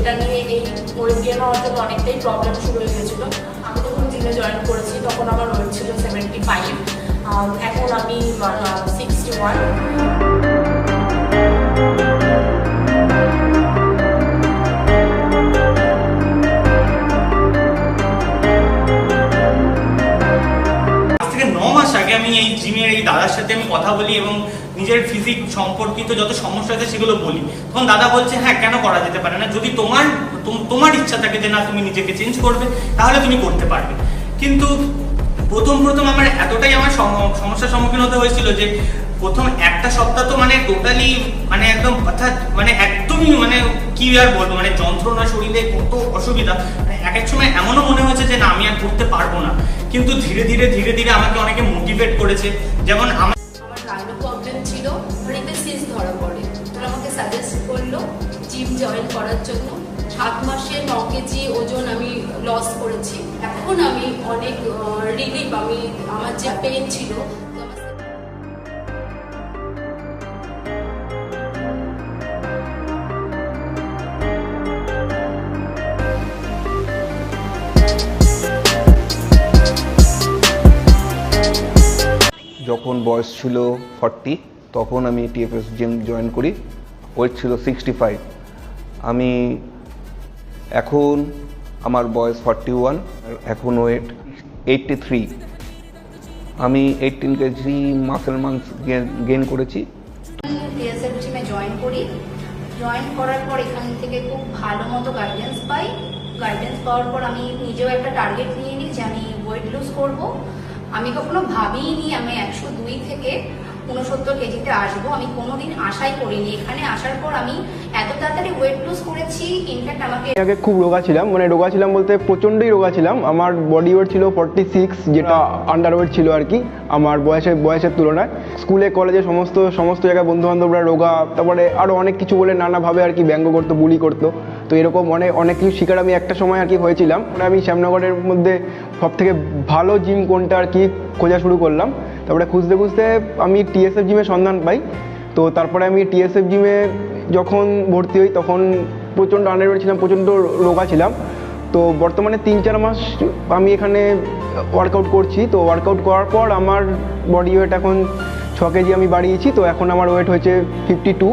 এটা নিয়ে এই ওয়েট গেন হওয়ার জন্য অনেকটাই প্রবলেম শুরু হয়ে গেছিলো। আমি যখন জিমে জয়েন করেছি তখন আমার ওয়েট ছিল 75, এখন আমি 61। আমি এই জিমের এই দাদার সাথে আমি কথা বলি এবং নিজের ফিজিক সম্পর্কিত যত সমস্যা আছে সেগুলো বলি, তখন দাদা বলছে হ্যাঁ কেন করা যেতে পারে না, যদি তোমার ইচ্ছা থাকে যে না তুমি নিজেকে চেঞ্জ করবে তাহলে তুমি করতে পারবে। কিন্তু প্রথম আমার এতটাই আমার সমস্যার সম্মুখীন হতে হয়েছিল যে প্রথম একটা সপ্তাহ তো মানে টোটালি মানে একদম অর্থাৎ মানে একদমই মানে কি আর বলবো, মানে যন্ত্রণা, শরীরে কত অসুবিধা, এক এক সময় এমনও মনে হয়েছে যে না আমি আর করতে পারবো না। কিন্তু ধীরে ধীরে আমাকে অনেকে মোটিভেট করেছে। যেমন আমার গাইনো প্রবলেম ছিল, হৃদে সিস ধরা পড়ে, তারা আমাকে সাজেস্ট করলো জিম জয়েন করার জন্য। 7 মাসে 9 কেজি ওজন আমি লস করেছি। এখন আমি অনেক রিলিফ, আমার যে পেন ছিল যখন বয়স ছিল 40 তখন আমি টিএফএস জিম জয়েন করি, ওয়েট ছিল 65। আমি এখন আমার বয়স 41, এখন ওয়েট 83। আমি 18 কেজি মাসেল মাস গেইন করেছি। টিএসএফ জিমে জয়েন করি, জয়েন করার পর এখান থেকে খুব ভালো মতো গাইডেন্স পাই। গাইডেন্স পাওয়ার পর আমি নিজেও একটা টার্গেট নিয়ে নিই যে আমি ওয়েট লুজ করবো। আমি কখনো ভাবিনি আমি 102 থেকে 69 কেজিতে আসবো, আমি কোনোদিন আশাই করিনি। এখানে আসার পর আমি এত তাড়াতাড়ি ওয়েট লুজ করেছি। ইনফ্যাক্ট আমাকে আগে খুব রোগা ছিলাম, মানে রোগা ছিলাম বলতে প্রচণ্ডই রোগা ছিলাম। আমার বডি ওয়েট ছিল 46, যেটা আন্ডার ওয়েট ছিল আর কি আমার বয়সের তুলনায়। স্কুলে কলেজে সমস্ত জায়গায় বন্ধুবান্ধবরা রোগা, তারপরে আরও অনেক কিছু বলে নানাভাবে আর কি ব্যঙ্গ করতো, বুলি করতো। তো এরকম অনেক কিছু শিকার আমি একটা সময় আর কি হয়েছিলাম। আমি শ্যামনগরের মধ্যে সব থেকে ভালো জিম কোনটা আর কি খোঁজা শুরু করলাম। তারপরে খুঁজতে আমি টিএসএফ জিমের সন্ধান পাই। তো তারপরে আমি টিএসএফ জিমে যখন ভর্তি হই তখন প্রচণ্ড আন্ডারওয়েট ছিলাম, প্রচণ্ড রোগা ছিলাম। তো বর্তমানে 3-4 মাস আমি এখানে ওয়ার্কআউট করছি। তো ওয়ার্কআউট করার পর আমার বডি ওয়েট এখন 6 কেজি আমি বাড়িয়েছি। তো এখন আমার ওয়েট হয়েছে 52।